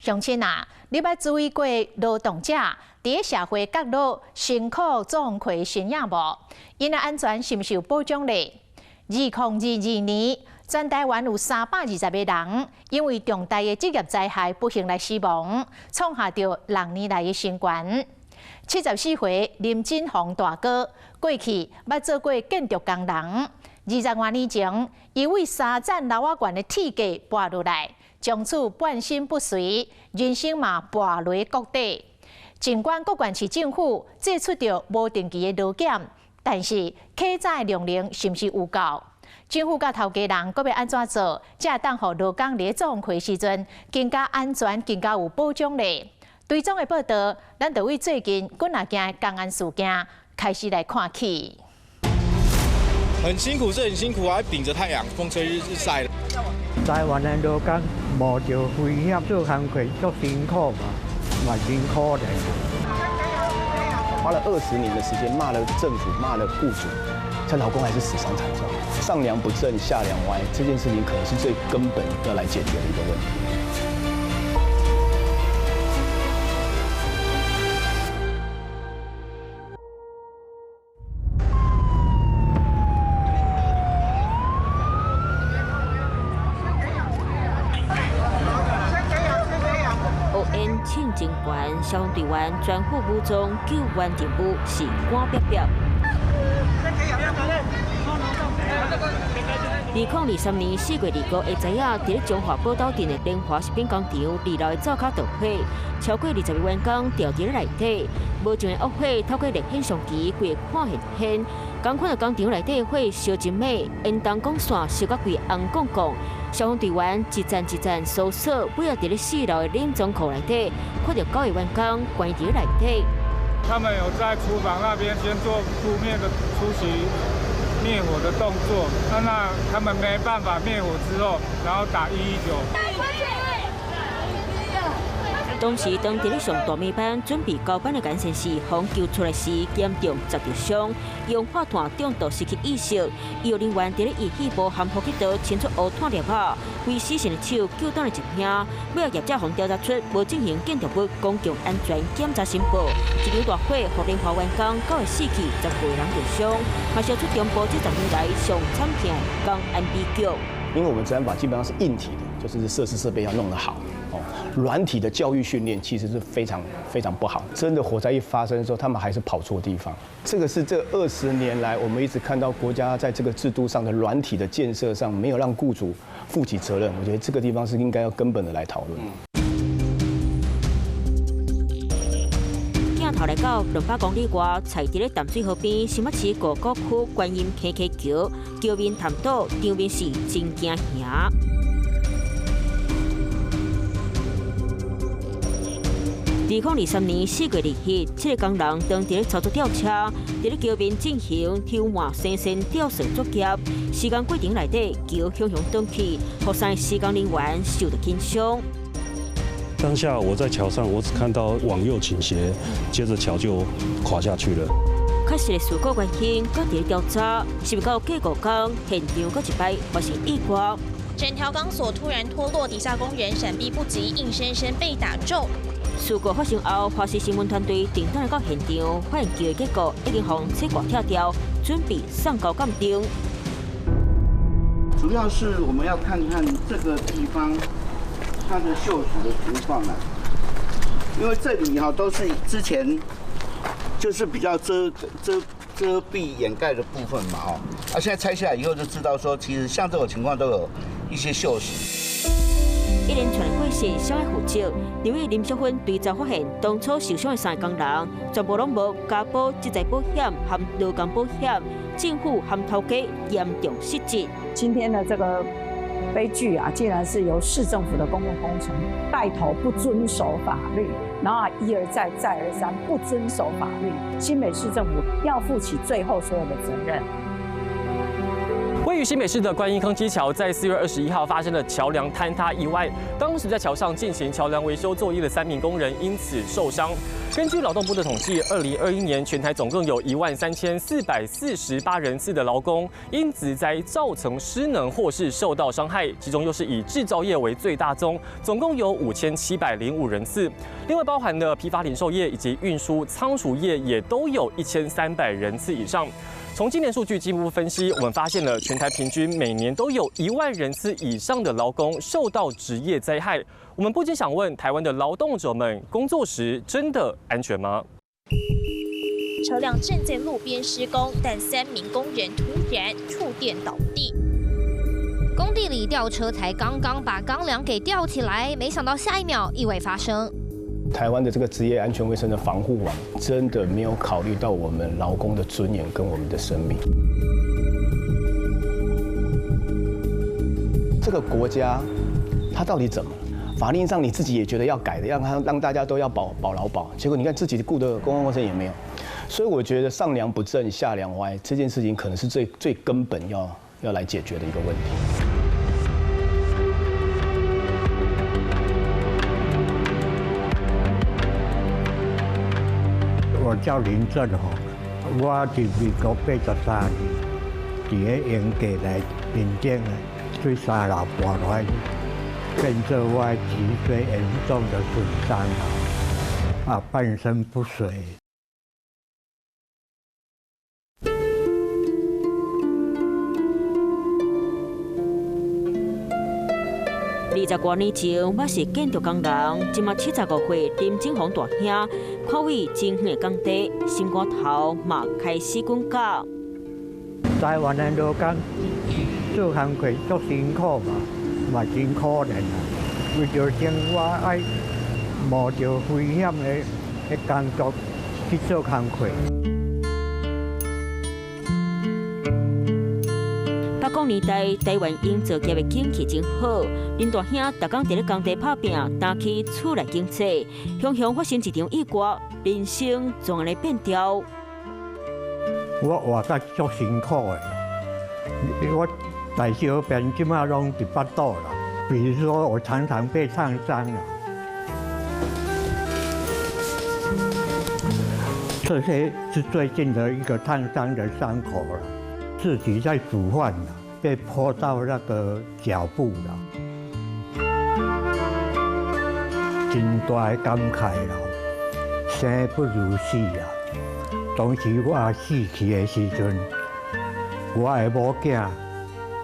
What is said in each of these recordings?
乡亲啊，你捌注意过劳动者伫社会角落辛苦总亏身影无？因的安全是毋是有保障咧？2022年，全台湾有320个人因为重大的职业灾害不幸来死亡，创下着6年来的新高。74岁林金宏大哥，过去捌做过建筑工人，20多年前，伊为3层楼仔悬的铁架跌落来。 从此半身不遂，人生嘛跌落谷底。尽管各县市政府祭出着无定期的劳检，但是客载量能是毋是有够？政府甲头家人阁要安怎做，才会当互劳工咧总开时阵更加安全、更加有保障咧？对总的报道，咱就为最近滚仔件的公安事件开始来看起。很辛苦是很辛苦啊，顶着太阳，风吹日晒的。 台湾的劳工无着危险做工课足辛苦嘛辛苦的。花了20年的时间，骂了政府，骂了雇主，她老公还是死伤惨重，上梁不正下梁歪，这件事情可能是最根本要来解决的一个问题。 庆警官消防队员全副武装救援任务是肝憋憋。2023年4月2日，会知影，伫咧中华宝岛镇的莲花食品工厂2楼的灶脚着火，超过20名员工掉伫咧内底。无情的恶火透过热显像机规个看现，工款的工厂内底火烧真猛，烟筒管线烧甲规红滚滚。 消防队员一站一站搜索，尾仔伫咧4楼的冷藏库内底，看到9位员工关伫内底。他们有在厨房那边先做扑灭的初期灭火的动作，那他们没办法灭火之后，然后打119。 当时当伫咧上大尾班准备交班的干先生，互救出来时严重砸着伤，用化炭中毒失去意识。医护人员伫咧仪器部含呼吸道清出乌炭粒仔，为死神的手救倒了一命。尾仔业者互调查出无进行建筑物公共安全检查申报，一场大火，互莲花员工9个死去，10个人受伤，嘛烧出中部这10年来上惨痛的公安悲剧。因为我们治安法基本上是硬体的，就是设施设备要弄得好哦。软体的教育训练其实是非常不好。真的火灾一发生的时候，他们还是跑错地方。这个是这20年来我们一直看到国家在这个制度上的软体的建设上没有让雇主负起责任。我觉得这个地方是应该要根本的来讨论。镜头来到200公里外，菜伫咧淡水河边，新北市五股区观音溪桥，桥面潭倒，场面是真惊吓。 2023年4月2日，7个工人当伫咧操作吊车，伫咧桥面进行挑满生生吊绳作业。施工过程内底，桥向断去，互3个施工人员受到轻伤。当下我在桥上，我只看到往右倾斜，接着桥就垮下去了。确实的事故原因，搁伫咧调查，是不到过5天，现场搁一摆发生意外。整条钢索突然脱落，底下工人闪避不及，硬生生被打中。 事故发生后，华视新闻团队定当来到现场，发现桥的结构已经从切割拆掉，准备上高鉴定。主要是我们要看看这个地方它的锈蚀的情况啊，因为这里都是之前就是比较遮蔽掩盖的部分嘛现在拆下来以后就知道说，其实像这种情况都有一些锈蚀。 一连串的过程，相爱负责。因为林淑芬对照发现，当初受伤的3个工人，全部拢无加保职灾保险和劳工保险，政府和头家严重失职。今天的这个悲剧啊，竟然是由市政府的公共工程带头不遵守法律，然后一而再再而三不遵守法律，新北市政府要负起最后所有的责任。位于新北市的观音坑基桥，在4月21号发生了桥梁坍塌意外。当时在桥上进行桥梁维修作业的3名工人因此受伤。根据劳动部的统计，2021年全台总共有13448人次的劳工因职灾造成失能或是受到伤害，其中又是以制造业为最大宗，总共有5705人次。另外包含了批发零售业以及运输仓储业也都有1300人次以上。从今年数据进一步分析，我们发现了全台平均每年都有1万人次以上的劳工受到职业灾害。我们不禁想问，台湾的劳动者们工作时真的安全吗？车辆正在路边施工，但3名工人突然触电倒地。工地里吊车才刚刚把钢梁给吊起来，没想到下一秒意外发生。台湾的这个职业安全卫生的防护网，真的没有考虑到我们劳工的尊严跟我们的生命。这个国家，它到底怎么了？法令上你自己也觉得要改的，让大家都要保劳保，结果你看自己雇的公共卫生也没有，所以我觉得上梁不正下梁歪这件事情，可能是最根本要来解决的一个问题。我叫林振宏，我伫美国83年，伫个英国来面诊的，对3老搬来，变做我脊椎严重的损伤半身不遂。20多年前，我是建筑工人，今嘛75岁林正宏大兄，看为真远的工地，心肝头嘛开始滚高。台湾的劳工做工课足辛苦嘛真可怜啊！为着生活爱冒着危险的工作去做工课。80年代，台湾营造业的景气真好，林大兄逐工伫咧工地打拼，打起厝内经济，雄雄发生一场意外，人生总安尼变调。我活得足辛苦的，我大小便即马拢伫腹肚了。比如说，我常常被烫伤了，这些是最近的一个烫伤的伤口了。自己在煮饭了，被泼到那个脚部了，真大的感慨了，生不如死啊！当时我死去的时阵，我的某囝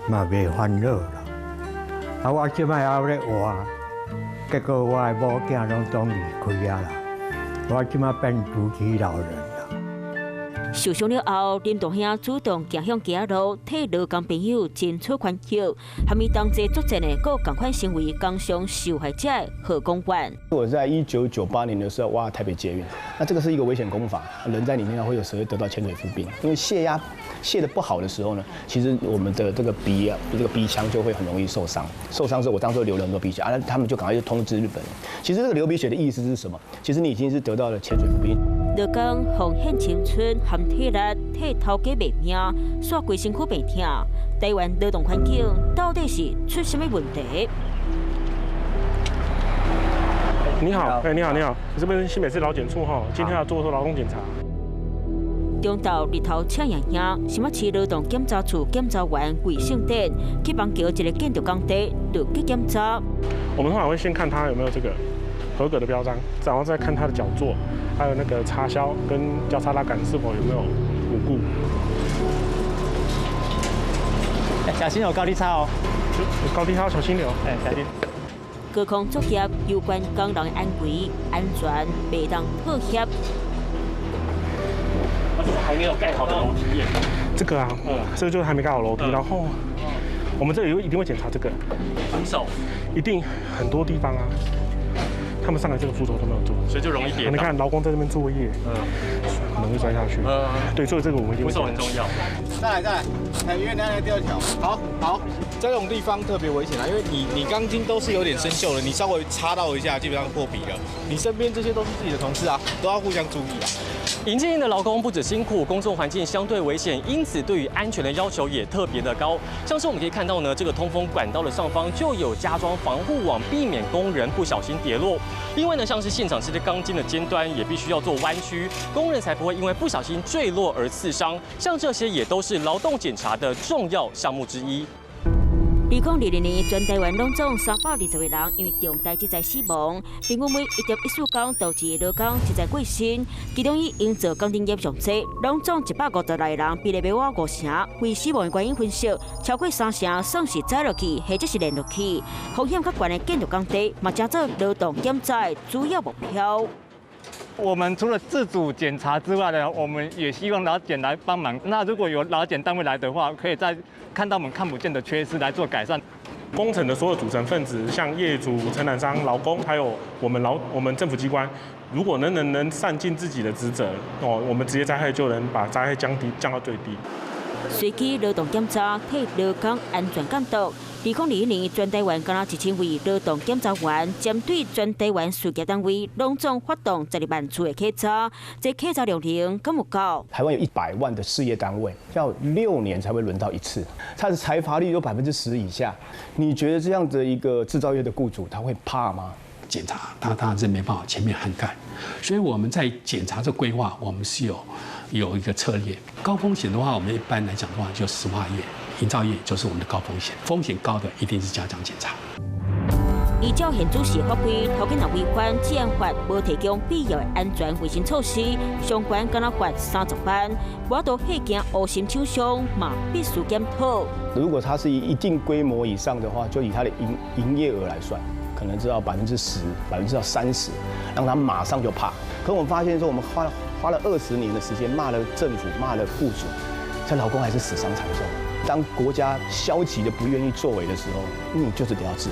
嘛袂烦恼啦。我即摆还咧活，结果我的某囝拢总离开啊啦。我即摆变独居老人。受伤了后，林大兄主动行向街路，替劳工朋友争取权益，还咪同齐作战的，各同款成为工伤受害者的好公馆。我在1998年的时候挖台北捷运，那这个是一个危险工法，人在里面会有时会得到潜水浮病，因为泄的不好的时候呢，其实我们的这个鼻腔就会很容易受伤。受伤之后，我当时流了很多鼻血啊，他们就赶快就通知日本。其实这个流鼻血的意思是什么？其实你已经是得到了潜水浮病。劳工奉献青春含体力，替头家卖命，煞规身躯病痛。台湾劳动环境到底是出什么问题？你好，你好，我这边新北市劳检处哈，今天要做劳动检查。中昼日头赤炎炎，新北市劳动检查处检查员魏胜典去帮桥一个建筑工地突击检查。我们通常会先看他有没有这个合格的标章，然后再看他的脚座，还有那个插销跟交叉拉杆是否有没有稳固。小心有高低差哦。有高低差，小心点哦。小心。高空作业有关工人的安危、安全，袂当妥协。还没有盖好的楼梯耶。这个啊，这个就是还没盖好楼梯，然后我们这里一定会检查这个扶手，一定很多地方啊，他们上来这个扶手都没有做，所以就容易跌倒。你看劳工在这边作业，很容易摔下去。对，所以这个我们一定会。扶手很重要。再来，因为那个第二条，好，这种地方特别危险啊，因为你钢筋都是有点生锈了，你稍微擦到一下，基本上破皮了。你身边这些都是自己的同事啊，都要互相注意啊。营建业的劳工不止辛苦，工作环境相对危险，因此对于安全的要求也特别的高。像是我们可以看到呢，这个通风管道的上方就有加装防护网，避免工人不小心跌落。另外呢，像是现场这些钢筋的尖端也必须要做弯曲，工人才不会因为不小心坠落而刺伤。像这些也都是劳动检查的重要项目之一。 2020年，全台湾拢总320位人因为重大职灾死亡，平均每1.14天导致劳工职灾过身，其中以营造工程业上多，拢总150来人比例约5成。为死亡的原因分析，超过3成算是栽落去，或者是连落去。风险较悬的建筑工地，嘛正做劳动检查的主要目标。 我们除了自主检查之外呢，我们也希望劳检来帮忙。那如果有劳检单位来的话，可以再看到我们看不见的缺失来做改善。工程的所有组成分子，像业主、承揽商、劳工，还有我们政府机关，如果能善尽自己的职责，我们直接灾害就能把灾害降到最低。 随机劳动检查替劳工安全监督。2021年，全台湾敢若1000位劳动检查员，针对全台湾事业单位，拢总发动12万次的稽查，这稽查量敢有够？台湾有100万的事业单位，要6年才会轮到一次，它的财罚率有10%以下。你觉得这样的一个制造业的雇主，他会怕吗？ 检查，他当然是没办法全面涵盖，所以我们在检查这规划，我们是有一个策略。高风险的话，我们一般来讲的话，就石化业、营造业就是我们的高风险，风险高的一定是加强检查。依照现主事法规，头家若违反治安法，无提供必要的安全卫生措施，相关敢若罚30万。我都迄件恶心厂商嘛，必须检讨。如果它是一定规模以上的话，就以它的营业额来算。 可能只要10%、30%，让他马上就怕。可我们发现说，我们花了20年的时间，骂了政府，骂了雇主，这劳工还是死伤惨重。当国家消极的不愿意作为的时候，你就是得要治。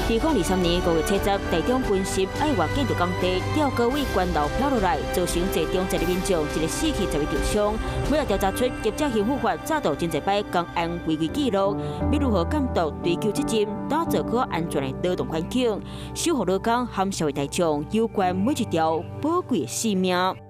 2023年5月7日，台中分析爱华建筑工地吊高位关楼飘落来，造成在中1个民众一个死去10位重伤。每日调查出业者刑负法早到真侪摆公安违规记录，要如何监督追究责任，打造可安全的劳动环境，守护劳工和社会大众有关每一条宝贵的性命。